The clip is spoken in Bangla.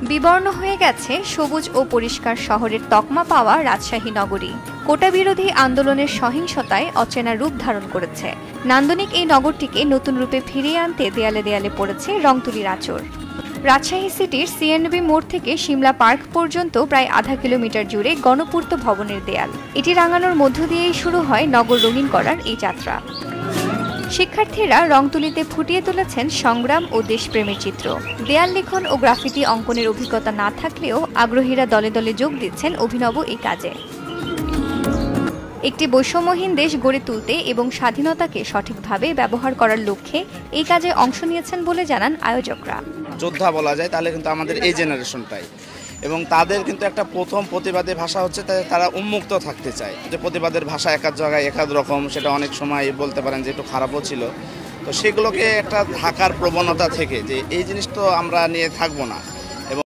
বিবর্ণ হয়ে গেছে সবুজ ও পরিষ্কার শহরের তকমা পাওয়া রাজশাহী নগরী। কোটা বিরোধী আন্দোলনের সহিংসতায় অচেনা রূপ ধারণ করেছে। নান্দনিক এই নগরটিকে নতুন রূপে ফিরিয়ে আনতে দেয়ালে দেয়ালে পড়েছে রংতুলির আঁচড়। রাজশাহী সিটির সিএনবি মোড় থেকে সিমলা পার্ক পর্যন্ত প্রায় আধা কিলোমিটার জুড়ে গণপূর্ত ভবনের দেয়াল। এটি রাঙানোর মধ্য দিয়েই শুরু হয় নগর রঙিন করার এই যাত্রা। শিক্ষার্থীরা রংতুলিতে ফুটিয়ে তুলেছেন সংগ্রাম ও দেশপ্রেমের চিত্র। দেয়াল লিখন ও গ্রাফিতি অঙ্কনের অভিজ্ঞতা না থাকলেও আগ্রহীরা দলে দলে যোগ দিচ্ছেন অভিনব এই কাজে। একটি বৈষম্যহীন দেশ গড়ে তুলতে এবং স্বাধীনতাকে সঠিকভাবে ব্যবহার করার লক্ষ্যে এই কাজে অংশ নিয়েছেন বলে জানান আয়োজকরা। যোদ্ধা বলা যায় তাহলে কিন্তু আমাদের এই জেনারেশনটাই, এবং তাদের কিন্তু একটা প্রথম প্রতিবাদের ভাষা হচ্ছে তারা উন্মুক্ত থাকতে চায়। যে প্রতিবাদের ভাষা এক এক জায়গায় এক এক রকম, সেটা অনেক সময় বলতে পারেন যে একটু খারাপও ছিল। তো সেগুলোকে একটা ঢাকার প্রবণতা থেকে যে এই জিনিস তো আমরা নিয়ে থাকবো না,